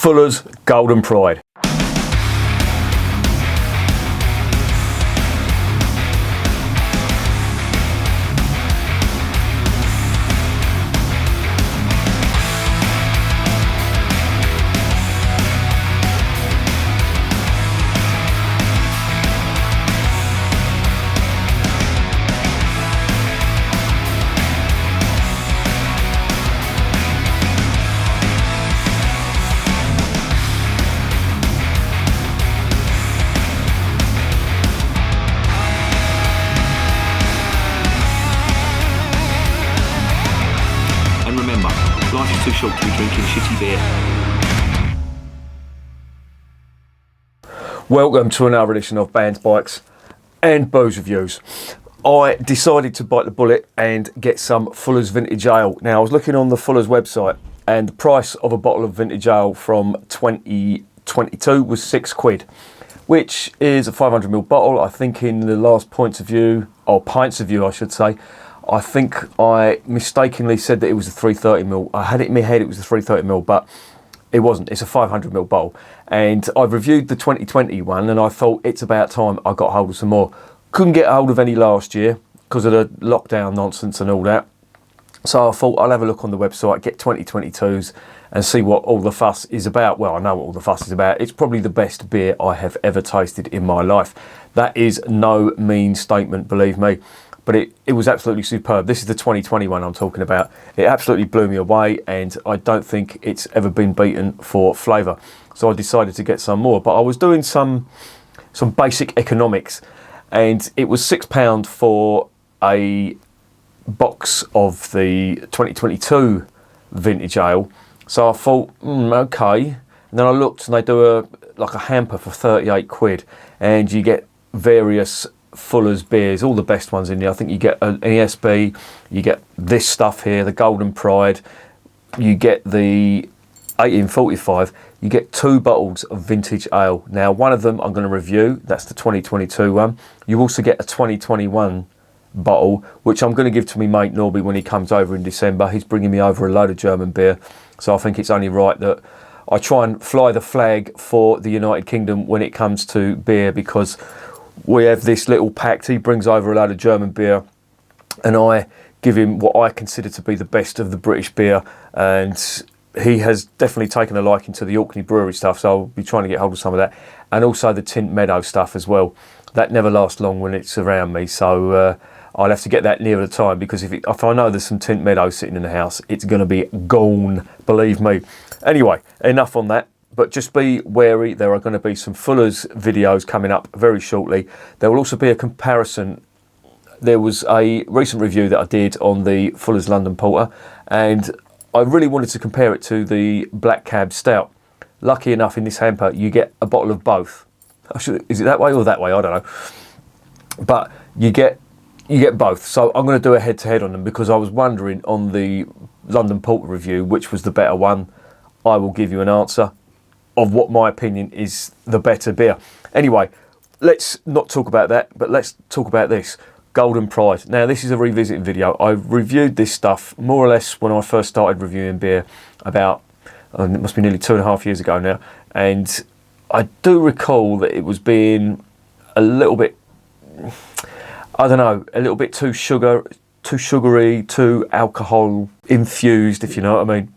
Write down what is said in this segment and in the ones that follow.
Fuller's Golden Pride. Life is too short to be drinking shitty beer. Welcome to another edition of Bands, Bikes and Booze Reviews. I decided to bite the bullet and get some Fuller's Vintage Ale. Now I was looking on the Fuller's website and the price of a bottle of Vintage Ale from 2022 was £6, which is a 500ml bottle. I think in the last pints of view I should say, I think I mistakenly said that it was a 330ml. I had it in my head it was a 330ml, but it wasn't. It's a 500ml bottle. And I've reviewed the 2020 one and I thought it's about time I got hold of some more. Couldn't get hold of any last year because of the lockdown nonsense and all that. So I thought I'll have a look on the website, get 2022s and see what all the fuss is about. Well, I know what all the fuss is about. It's probably the best beer I have ever tasted in my life. That is no mean statement, believe me. But it was absolutely superb. This is the 2021 I'm talking about. It absolutely blew me away and I don't think it's ever been beaten for flavour. So I decided to get some more. But I was doing some basic economics and it was £6 for a box of the 2022 Vintage Ale. So I thought, okay. And then I looked and they do a hamper for £38 and you get various Fuller's beers, all the best ones in there. I think you get an ESB, you get this stuff here, the Golden Pride, you get the 1845, you get 2 bottles of Vintage Ale. Now one of them I'm going to review, that's the 2022 one. You also get a 2021 bottle, which I'm going to give to my mate Norby when he comes over in December. He's bringing me over a load of German beer, so I think it's only right that I try and fly the flag for the United Kingdom when it comes to beer, because we have this little pact. He brings over a load of German beer and I give him what I consider to be the best of the British beer, and he has definitely taken a liking to the Orkney Brewery stuff, so I'll be trying to get hold of some of that, and also the Tint Meadow stuff as well. That never lasts long when it's around me, so I'll have to get that nearer the time, because if I know there's some Tint Meadow sitting in the house, it's going to be gone, believe me. Anyway, enough on that. But just be wary, there are going to be some Fuller's videos coming up very shortly. There will also be a comparison. There was a recent review that I did on the Fuller's London Porter, and I really wanted to compare it to the Black Cab Stout. Lucky enough, in this hamper, you get a bottle of both. Is it that way or that way? I don't know. But you get both. So I'm going to do a head-to-head on them, because I was wondering on the London Porter review which was the better one. I will give you an answer of what my opinion is the better beer. Anyway, let's not talk about that, but let's talk about this. Golden Pride. Now, this is a revisiting video. I reviewed this stuff more or less when I first started reviewing beer about, it must be nearly 2.5 years ago now, and I do recall that it was being a little bit, I don't know, a little bit too sugary, too alcohol infused, if you know what I mean.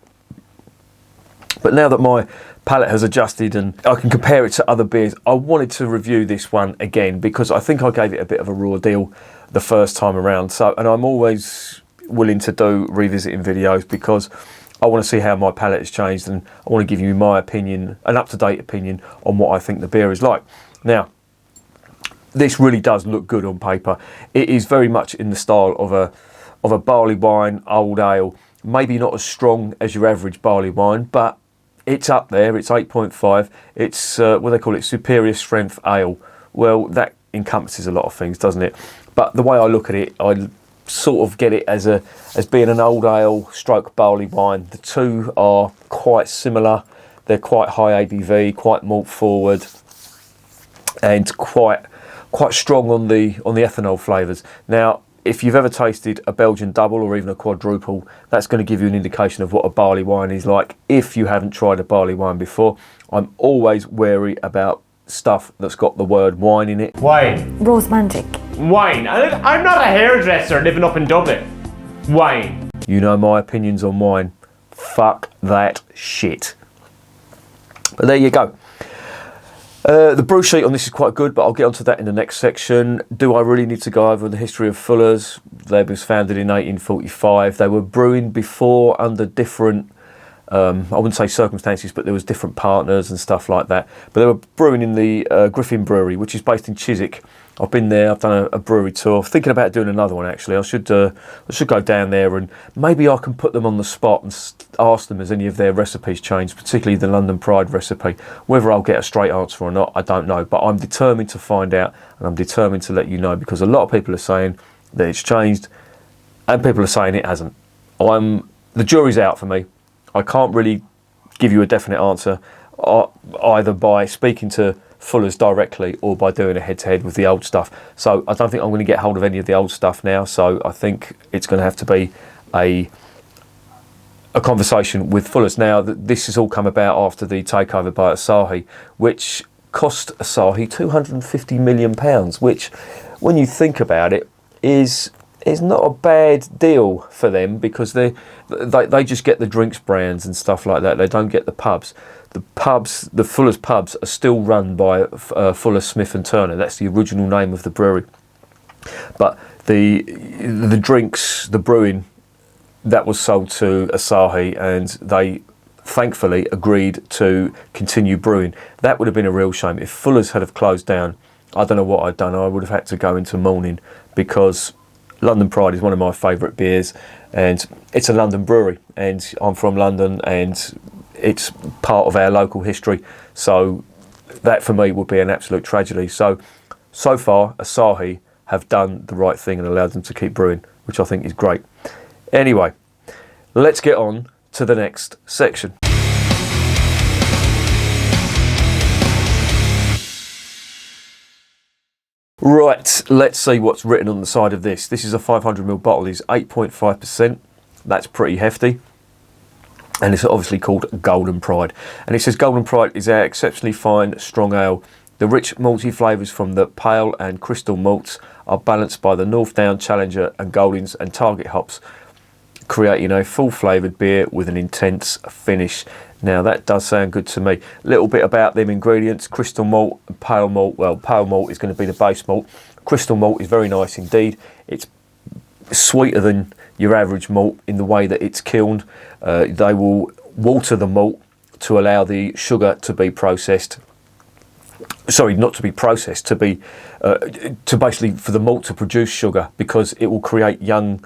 But now that my palate has adjusted and I can compare it to other beers, I wanted to review this one again, because I think I gave it a bit of a raw deal the first time around. So, and I'm always willing to do revisiting videos because I want to see how my palate has changed, and I want to give you my opinion, an up-to-date opinion on what I think the beer is like. Now, this really does look good on paper. It is very much in the style of a barley wine, old ale. Maybe not as strong as your average barley wine, but it's up there. It's 8.5. It's what they call it, superior strength ale. Well, that encompasses a lot of things, doesn't it? But the way I look at it, I sort of get it as being an old ale stroke barley wine. The two are quite similar. They're quite high ABV, quite malt forward, and quite strong on the ethanol flavours. Now, if you've ever tasted a Belgian double or even a quadruple, that's going to give you an indication of what a barley wine is like if you haven't tried a barley wine before. I'm always wary about stuff that's got the word wine in it. Wine. Romantic. Wine. I'm not a hairdresser living up in Dublin. Wine. You know my opinions on wine. Fuck that shit. But there you go. The brew sheet on this is quite good, but I'll get onto that in the next section. Do I really need to go over the history of Fuller's? They was founded in 1845. They were brewing before under different, I wouldn't say circumstances, but there was different partners and stuff like that. But they were brewing in the Griffin Brewery, which is based in Chiswick. I've been there. I've done a brewery tour. Thinking about doing another one actually. I should go down there and maybe I can put them on the spot and ask them has any of their recipes changed, particularly the London Pride recipe. Whether I'll get a straight answer or not, I don't know. But I'm determined to find out, and I'm determined to let you know, because a lot of people are saying that it's changed, and people are saying it hasn't. The jury's out for me. I can't really give you a definite answer, either by speaking to Fuller's directly or by doing a head-to-head with the old stuff. So I don't think I'm going to get hold of any of the old stuff now, so I think it's going to have to be a conversation with Fuller's. Now, this has all come about after the takeover by Asahi, which cost Asahi £250 million, which, when you think about it, is not a bad deal for them, because they just get the drinks brands and stuff like that. They don't get the pubs. The Fuller's pubs are still run by Fuller Smith and Turner. That's the original name of the brewery. But the drinks, the brewing, that was sold to Asahi, and they thankfully agreed to continue brewing. That would have been a real shame. If Fuller's had have closed down, I don't know what I'd done. I would have had to go into mourning, because London Pride is one of my favourite beers, and it's a London brewery, and I'm from London, and it's part of our local history. So that for me would be an absolute tragedy. So far Asahi have done the right thing and allowed them to keep brewing, which I think is great. Anyway, let's get on to the next section. Right, let's see what's written on the side of this. This is a 500ml bottle, is 8.5%. That's pretty hefty. And it's obviously called Golden Pride. And it says Golden Pride is our exceptionally fine, strong ale. The rich malty flavours from the pale and crystal malts are balanced by the Northdown, Challenger and Goldings and Target hops, creating a full flavoured beer with an intense finish. Now that does sound good to me. A little bit about them ingredients: crystal malt and pale malt. Well, pale malt is going to be the base malt. Crystal malt is very nice indeed. It's sweeter than your average malt in the way that it's kilned. They will water the malt to allow the sugar to be processed. Sorry, not to be processed, to basically for the malt to produce sugar, because it will create young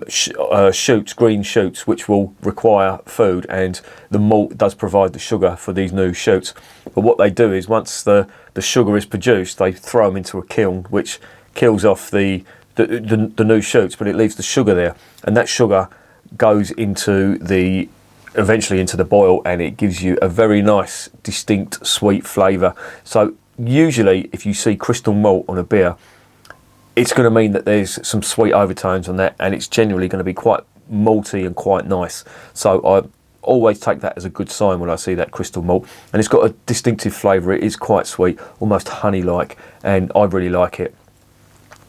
shoots, green shoots, which will require food, and the malt does provide the sugar for these new shoots. But what they do is, once the sugar is produced, they throw them into a kiln, which kills off the new shoots, but it leaves the sugar there, and that sugar goes eventually into the boil, and it gives you a very nice, distinct, sweet flavour. So usually if you see crystal malt on a beer, it's going to mean that there's some sweet overtones on that, and it's generally going to be quite malty and quite nice. So I always take that as a good sign when I see that crystal malt, and it's got a distinctive flavour. It is quite sweet, almost honey-like, and I really like it.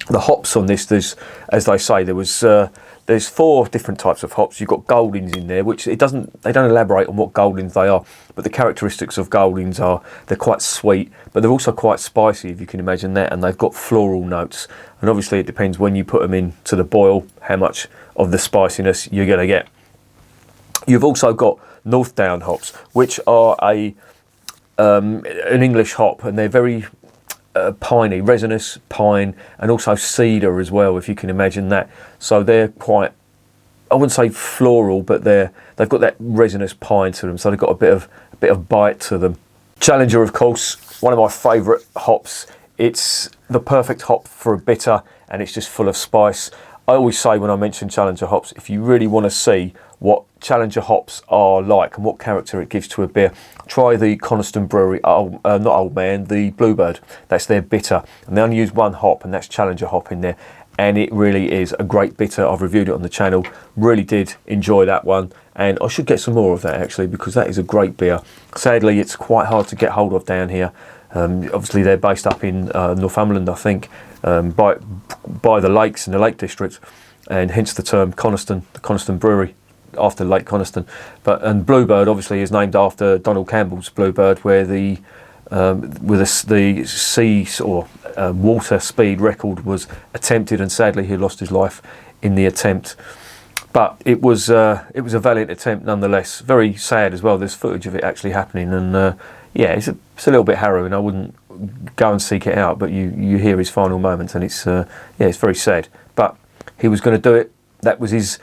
The hops on this, as they say, there's 4 different types of hops. You've got Goldings in there, which they don't elaborate on what Goldings they are, but the characteristics of Goldings are they're quite sweet, but they're also quite spicy, if you can imagine that, and they've got floral notes. And obviously it depends when you put them into the boil how much of the spiciness you're going to get. You've also got Northdown hops, which are an English hop, and they're very piney, resinous pine, and also cedar as well, if you can imagine that. So they're quite, I wouldn't say floral, but they've got that resinous pine to them, so they've got a bit of bite to them. Challenger, of course, one of my favourite hops. It's the perfect hop for a bitter, and it's just full of spice. I always say when I mention Challenger hops, if you really want to see what Challenger hops are like and what character it gives to a beer, try the Coniston Brewery, the Bluebird. That's their bitter, and they only use one hop, and that's Challenger hop in there. and it really is a great bitter. I've reviewed it on the channel, really did enjoy that one, and I should get some more of that actually, because that is a great beer. Sadly, it's quite hard to get hold of down here. Obviously they're based up in Northumberland, I think, by the lakes in the Lake District, and hence the term Coniston, the Coniston Brewery, after Lake Coniston. And Bluebird obviously is named after Donald Campbell's Bluebird, where the sea or water speed record was attempted, and sadly he lost his life in the attempt. But it was a valiant attempt nonetheless. Very sad as well. There's footage of it actually happening, and yeah, it's a little bit harrowing. I wouldn't go and seek it out, but you hear his final moments, and it's yeah, it's very sad. But he was going to do it. That was his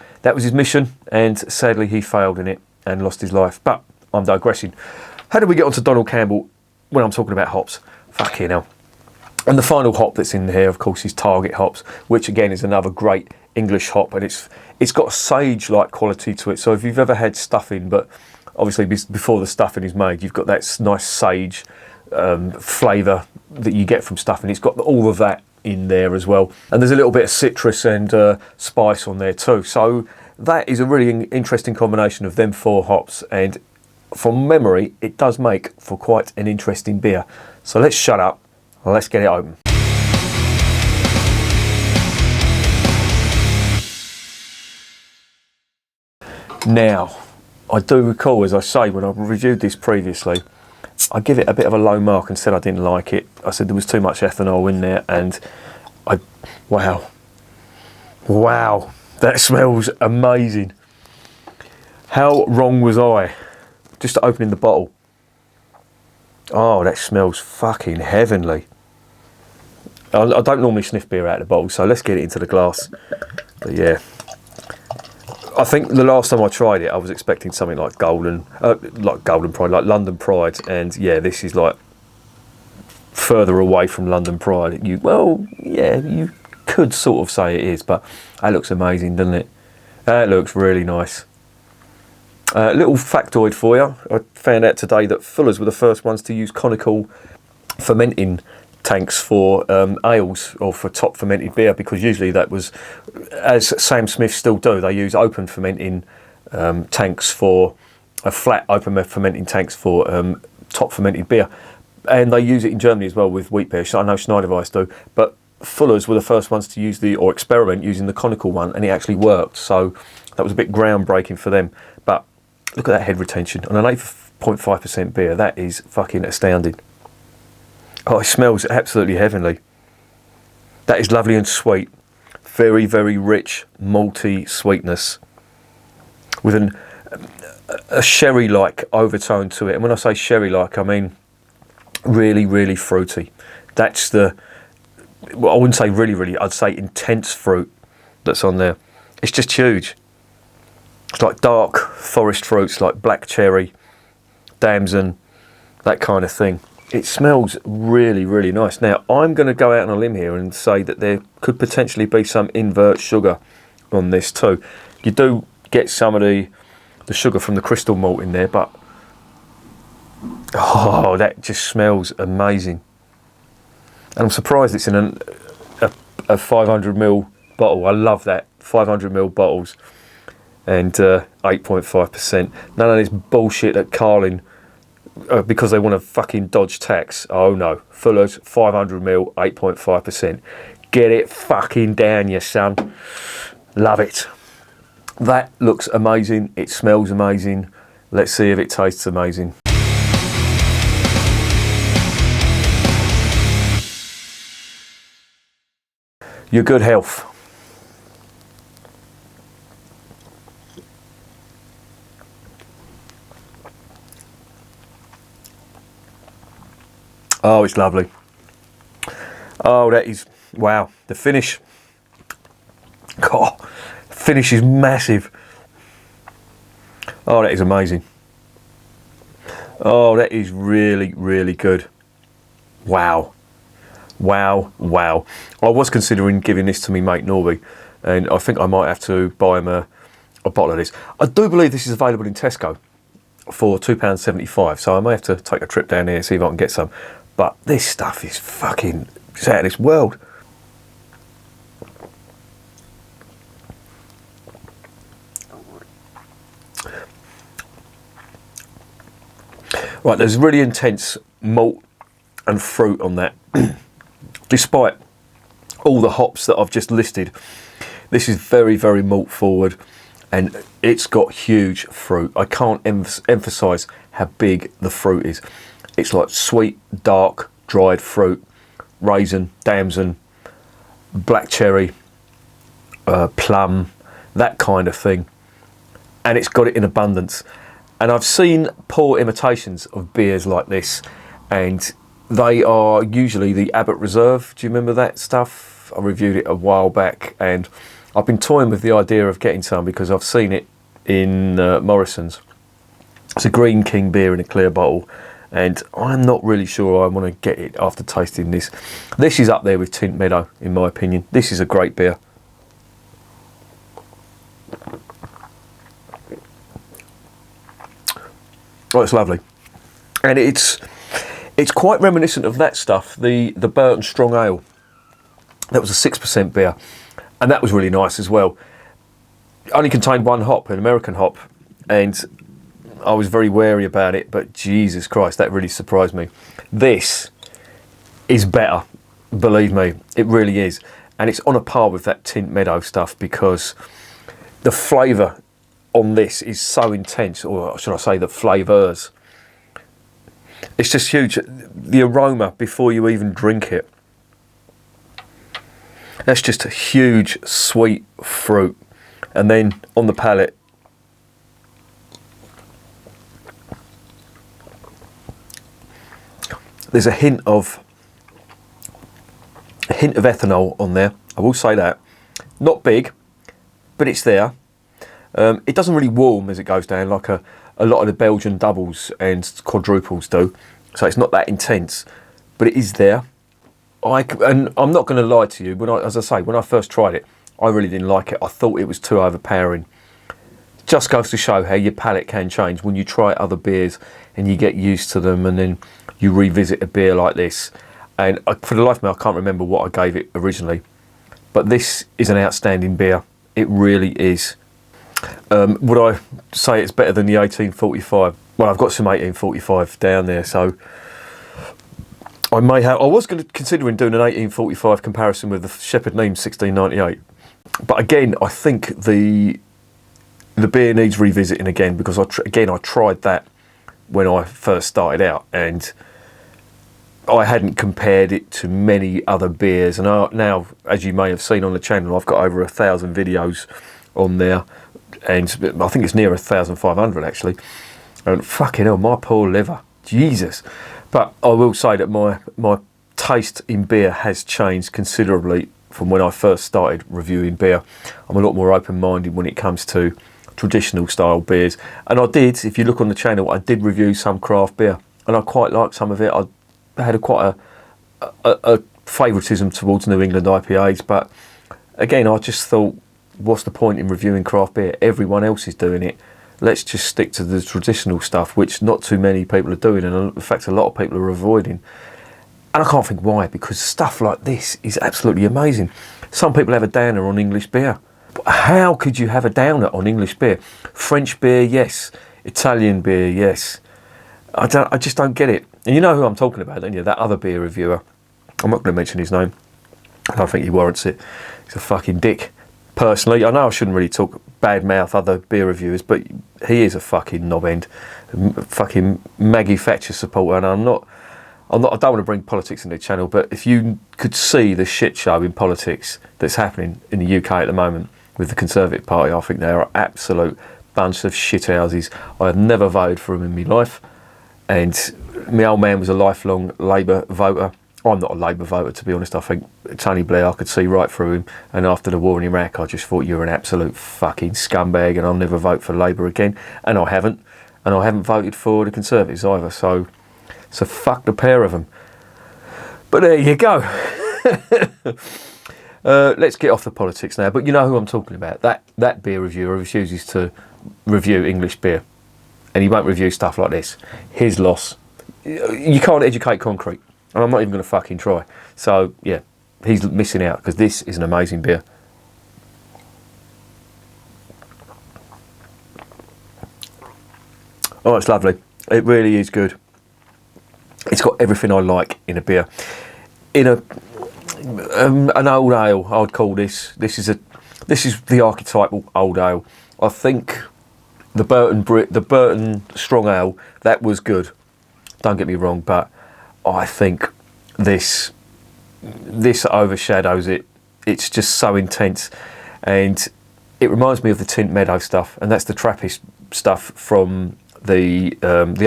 mission, and sadly he failed in it and lost his life. But I'm digressing. How did we get onto Donald Campbell when I'm talking about hops? Fucking hell. And the final hop that's in here, of course, is Target hops, which again is another great English hop, and it's got a sage-like quality to it. So if you've ever had stuffing, but obviously before the stuffing is made, you've got that nice sage flavour that you get from stuffing. It's got all of that in there as well, and there's a little bit of citrus and spice on there too. So that is a really interesting combination of them 4 hops, and from memory, it does make for quite an interesting beer. So let's shut up and let's get it open. Now, I do recall, as I say, when I reviewed this previously, I give it a bit of a low mark and said I didn't like it. I said there was too much ethanol in there, and wow, that smells amazing. How wrong was I? Just opening the bottle. Oh, that smells fucking heavenly. I don't normally sniff beer out of the bottle, so let's get it into the glass. But yeah, I think the last time I tried it, I was expecting something like Golden Pride, like London Pride, and yeah, this is like further away from London Pride. Well, yeah, you could sort of say it is, but that looks amazing, doesn't it? That looks really nice. Little factoid for you. I found out today that Fuller's were the first ones to use conical fermenting tanks for ales or for top fermented beer, because usually that was, as Sam Smith still do, they use open fermenting tanks for flat open fermenting tanks for top fermented beer, and they use it in Germany as well with wheat beer. I know Schneiderweiss do, but Fuller's were the first ones to use experiment using the conical one, and it actually worked. So that was a bit groundbreaking for them. But look at that head retention on an 8.5% beer. That is fucking astounding. Oh, it smells absolutely heavenly. That is lovely and sweet. Very, very rich, malty sweetness with a sherry-like overtone to it. And when I say sherry-like, I mean really, really fruity. That's well, I wouldn't say really, really, I'd say intense fruit that's on there. It's just huge. It's like dark forest fruits like black cherry, damson, that kind of thing. It smells really, really nice. Now, I'm going to go out on a limb here and say that there could potentially be some invert sugar on this too. You do get some of the sugar from the crystal malt in there, but oh, that just smells amazing. And I'm surprised it's in a 500ml bottle. I love that, 500ml bottles. And 8.5%. None of this bullshit at Carling because they want to fucking dodge tax. Oh no, Fuller's 500ml, 8.5%. Get it fucking down, you son. Love it. That looks amazing. It smells amazing. Let's see if it tastes amazing. Your good health. Oh, it's lovely. Oh, that is, wow. The finish. God, the finish is massive. Oh, that is amazing. Oh, that is really, really good. Wow. Wow, wow. I was considering giving this to me mate Norby, and I think I might have to buy him a bottle of this. I do believe this is available in Tesco for £2.75, so I may have to take a trip down here and see if I can get some. But this stuff is fucking, it's out of this world. Right, there's really intense malt and fruit on that. Despite all the hops that I've just listed, this is very, very malt forward, and it's got huge fruit. I can't emphasize how big the fruit is. It's like sweet, dark, dried fruit, raisin, damson, black cherry, plum, that kind of thing. And it's got it in abundance. And I've seen poor imitations of beers like this, and they are usually the Abbott Reserve. Do you remember that stuff? I reviewed it a while back, and I've been toying with the idea of getting some because I've seen it in Morrison's. It's a Green King beer in a clear bottle, and I'm not really sure I want to get it after tasting this. This is up there with Tint Meadow, in my opinion. This is a great beer. Oh, it's lovely, and it's quite reminiscent of that stuff. The Burton Strong Ale, that was a 6% beer, and that was really nice as well. It only contained one hop, an American hop, and I was very wary about it. But Jesus Christ, that really surprised me. This is better, believe me, it really is, and it's on a par with that Tint Meadow stuff because the flavour on this is so intense, or should I say the flavours. It's just huge. The aroma before you even drink it, that's just a huge sweet fruit. And then on the palate, there's a hint of ethanol on there. I will say that. Not big, but it's there. It doesn't really warm as it goes down like a lot of the Belgian doubles and quadruples do. So it's not that intense, but it is there. And I'm not going to lie to you. As I say, when I first tried it, I really didn't like it. I thought it was too overpowering. Just goes to show how your palate can change when you try other beers and you get used to them, and then you revisit a beer like this. And for the life of me, I can't remember what I gave it originally. But this is an outstanding beer. It really is. Would I say it's better than the 1845? Well, I've got some 1845 down there, so I may have. I was considering doing an 1845 comparison with the Shepherd Neame 1698, but again, I think the beer needs revisiting again because I tried that when I first started out, and I hadn't compared it to many other beers. And now, as you may have seen on the channel, I've got over 1,000 videos on there. And I think it's near 1,500 actually. And fucking hell, my poor liver, Jesus. But I will say that my taste in beer has changed considerably from when I first started reviewing beer. I'm a lot more open-minded when it comes to traditional style beers. And I did, if you look on the channel, I did review some craft beer, and I quite liked some of it. I had quite a favouritism towards New England IPAs, but again, I just thought, what's the point in reviewing craft beer? Everyone else is doing it. Let's just stick to the traditional stuff, which not too many people are doing, and in fact a lot of people are avoiding. And I can't think why, because stuff like this is absolutely amazing. Some people have a downer on English beer. But how could you have a downer on English beer? French beer, yes. Italian beer, yes. I just don't get it. And you know who I'm talking about, don't you? That other beer reviewer. I'm not going to mention his name. I don't think he warrants it. He's a fucking dick. Personally, I know I shouldn't really talk bad mouth other beer reviewers, but he is a fucking knob end, fucking Maggie Thatcher supporter. And I don't want to bring politics into the channel, but if you could see the shit show in politics that's happening in the UK at the moment with the Conservative Party, I think they are an absolute bunch of shithouses. I have never voted for them in my life, and my old man was a lifelong Labour voter. I'm not a Labour voter, to be honest. I think Tony Blair, I could see right through him. And after the war in Iraq, I just thought you're an absolute fucking scumbag, and I'll never vote for Labour again. And I haven't. And I haven't voted for the Conservatives either. So fuck the pair of them. But there you go. Let's get off the politics now. But you know who I'm talking about. That beer reviewer refuses to review English beer. And he won't review stuff like this. His loss. You can't educate concrete. And I'm not even going to fucking try. So, yeah, he's missing out because this is an amazing beer. Oh, it's lovely. It really is good. It's got everything I like in a beer. In an old ale, I'd call this. This is the archetypal old ale. I think the Burton Strong Ale, that was good. Don't get me wrong, but I think this overshadows it. It's just so intense, and it reminds me of the Tint Meadow stuff, and that's the Trappist stuff from the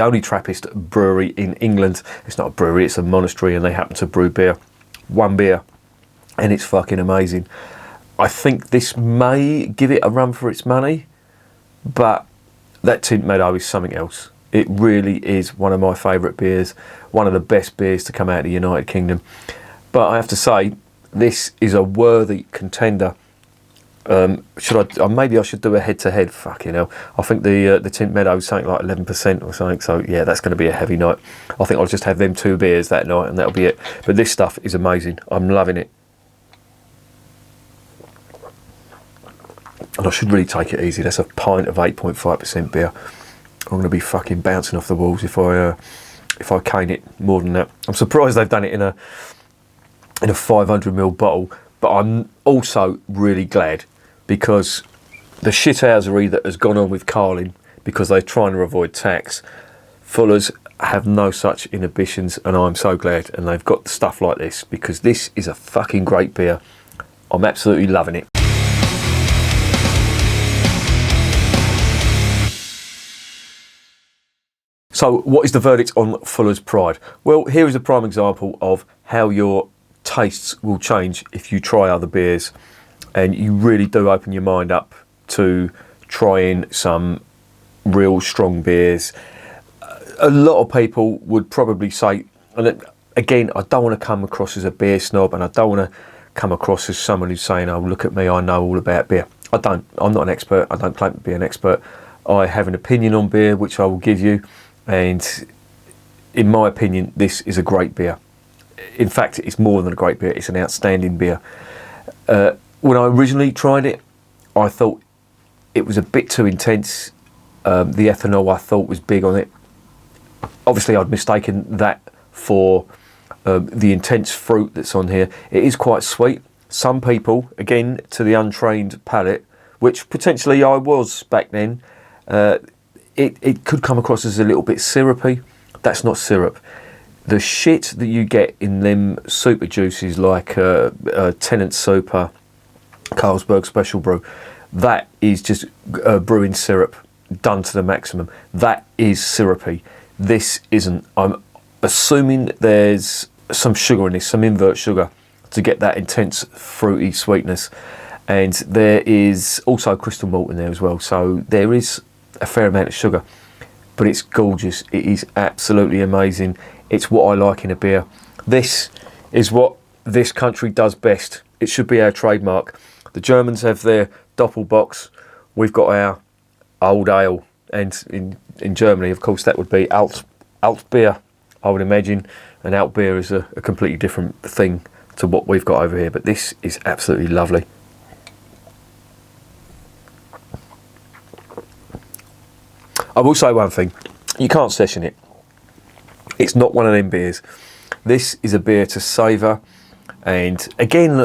only Trappist brewery in England. It's not a brewery, it's a monastery, and they happen to brew one beer, and it's fucking amazing. I think this may give it a run for its money, but that Tint Meadow is something else. It really is one of my favourite beers, one of the best beers to come out of the United Kingdom. But I have to say, this is a worthy contender. Maybe I should do a head-to-head. Fucking hell, I think the Tint Meadow is something like 11% or something. So yeah, that's going to be a heavy night. I think I'll just have them 2 beers that night, and that'll be it. But this stuff is amazing. I'm loving it, and I should really take it easy. That's a pint of 8.5% beer. I'm going to be fucking bouncing off the walls if I cane it more than that. I'm surprised they've done it in a 500ml bottle, but I'm also really glad, because the shithousery that has gone on with Carling, because they're trying to avoid tax, Fuller's have no such inhibitions, and I'm so glad, and they've got stuff like this, because this is a fucking great beer. I'm absolutely loving it. So what is the verdict on Fuller's Pride? Well, here is a prime example of how your tastes will change if you try other beers, and you really do open your mind up to trying some real strong beers. A lot of people would probably say, and again, I don't want to come across as a beer snob, and I don't want to come across as someone who's saying, oh, look at me, I know all about beer. I don't. I'm not an expert. I don't claim to be an expert. I have an opinion on beer, which I will give you, and in my opinion, this is a great beer. In fact, it's more than a great beer, it's an outstanding beer. When I originally tried it, I thought it was a bit too intense. The ethanol I thought was big on it. Obviously, I'd mistaken that for the intense fruit that's on here. It is quite sweet. Some people, again, to the untrained palate, which potentially I was back then, it could come across as a little bit syrupy. That's not syrup. The shit that you get in them super juices like Tennant Super, Carlsberg Special Brew, that is just brewing syrup done to the maximum. That is syrupy. This isn't. I'm assuming there's some sugar in this, some invert sugar, to get that intense fruity sweetness. And there is also crystal malt in there as well. So there is a fair amount of sugar, but it's gorgeous. It is absolutely amazing. It's what I like in a beer. This is what this country does best. It should be our trademark. The Germans have their Doppelbox. We've got our old ale. And in Germany, of course, that would be Alt beer, I would imagine. And Alt beer is a completely different thing to what we've got over here. But this is absolutely lovely. I will say one thing. You can't session it. It's not one of them beers. This is a beer to savour, and again,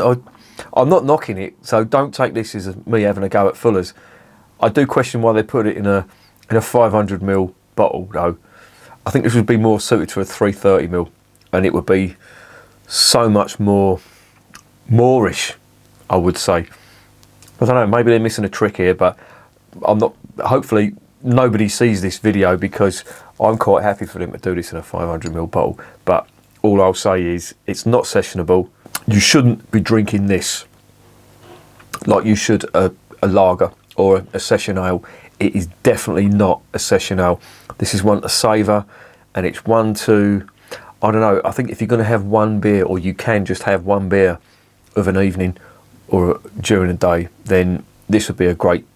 I'm not knocking it, so don't take this as me having a go at Fuller's. I do question why they put it in a 500ml bottle, though. I think this would be more suited to a 330ml, and it would be so much moreish, I would say. I don't know, maybe they're missing a trick here, but I'm not. Hopefully, nobody sees this video, because I'm quite happy for them to do this in a 500ml bottle. But all I'll say is it's not sessionable. You shouldn't be drinking this like you should a lager or a session ale. It is definitely not a session ale. This is one to savour, and it's one to, I don't know, I think if you're going to have one beer, or you can just have one beer of an evening or during the day, then this would be a great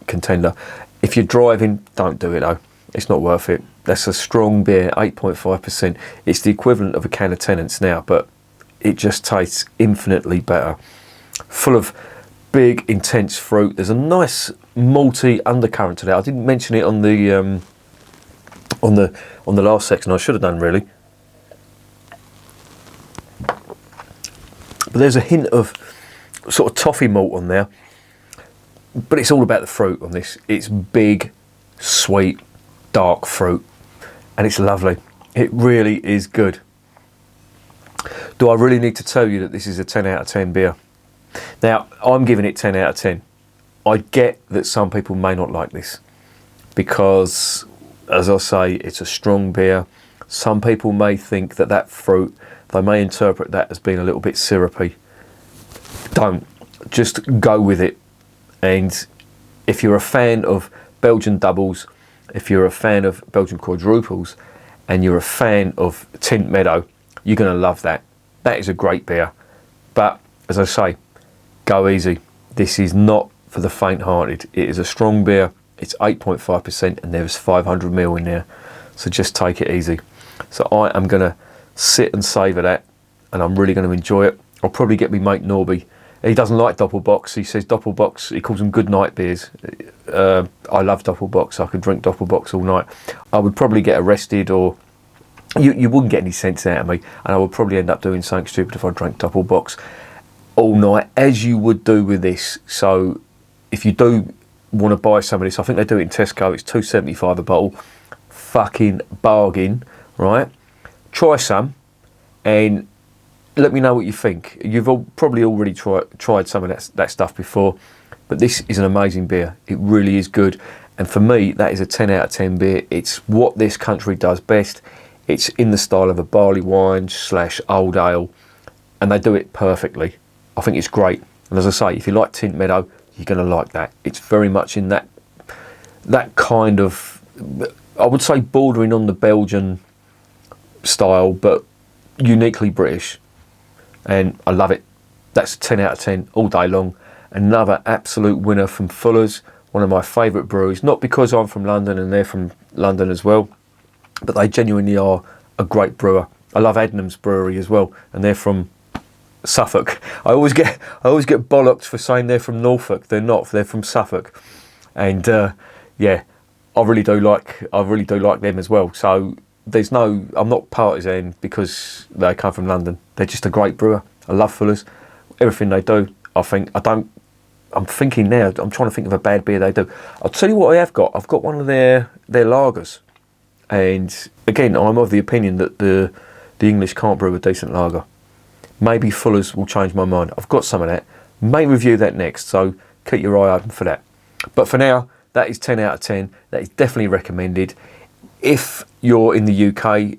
contender. If you're driving, don't do it though. It's not worth it. That's a strong beer, 8.5%. It's the equivalent of a can of Tennant's now, but it just tastes infinitely better. Full of big, intense fruit. There's a nice malty undercurrent to that. I didn't mention it on the last section. I should have done, really. But there's a hint of sort of toffee malt on there. But it's all about the fruit on this. It's big, sweet, dark fruit. And it's lovely. It really is good. Do I really need to tell you that this is a 10 out of 10 beer? Now, I'm giving it 10 out of 10. I get that some people may not like this because, as I say, it's a strong beer. Some people may think that that fruit, they may interpret that as being a little bit syrupy. Don't. Just go with it. And if you're a fan of Belgian doubles, if you're a fan of Belgian quadruples, and you're a fan of Tint Meadow, you're going to love that. That is a great beer. But, as I say, go easy. This is not for the faint-hearted. It is a strong beer. It's 8.5% and there's 500ml in there. So just take it easy. So I am going to sit and savour that, and I'm really going to enjoy it. I'll probably get me mate Norby. He doesn't like Doppelbocks. He says Doppelbocks, he calls them good night beers. I love Doppelbocks. I could drink Doppelbocks all night. I would probably get arrested, or you wouldn't get any sense out of me, and I would probably end up doing something stupid if I drank Doppelbocks all night, as you would do with this. So if you do want to buy some of this, I think they do it in Tesco. It's $2.75 a bottle. Fucking bargain, right? Try some and let me know what you think. You've probably already tried some of that stuff before, but this is an amazing beer. It really is good, and for me, that is a 10 out of 10 beer. It's what this country does best. It's in the style of a barley wine / old ale, and they do it perfectly. I think it's great. And as I say, if you like Tint Meadow, you're going to like that. It's very much in that kind of, I would say, bordering on the Belgian style, but uniquely British. And I love it. That's a 10 out of 10 all day long. Another absolute winner from Fuller's, one of my favourite breweries. Not because I'm from London and they're from London as well, but they genuinely are a great brewer. I love Adnams Brewery as well, and they're from Suffolk. I always get bollocked for saying they're from Norfolk. They're not. They're from Suffolk, and yeah, I really do like them as well. So I'm not partisan because they come from London. They're just a great brewer. I love Fuller's. Everything they do, I'm thinking now. I'm trying to think of a bad beer they do. I'll tell you what I have got. I've got one of their lagers, and again, I'm of the opinion that the English can't brew a decent lager. Maybe Fuller's will change my mind. I've got some of that. May review that next, so keep your eye open for that. But for now, that is 10 out of 10. That is definitely recommended. If you're in the UK,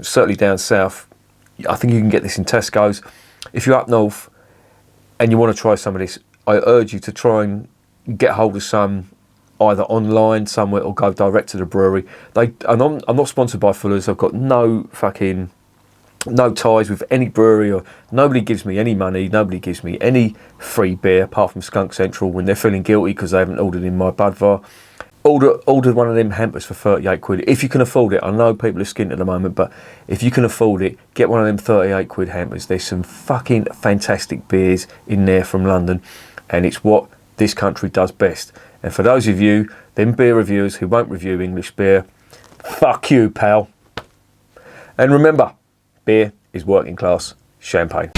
certainly down south, I think you can get this in Tesco's. If you're up north and you want to try some of this, I urge you to try and get hold of some either online somewhere or go direct to the brewery. I'm not sponsored by Fuller's. I've got no ties with any brewery, or nobody gives me any money, nobody gives me any free beer apart from Skunk Central when they're feeling guilty because they haven't ordered in my Budvar. Order one of them hampers for 38 quid if you can afford it. I know people are skint at the moment, but if you can afford it, get one of them 38 quid hampers. There's some fucking fantastic beers in there from London, and it's what this country does best. And for those of you, them beer reviewers who won't review English beer, fuck you, pal. And remember, beer is working class champagne.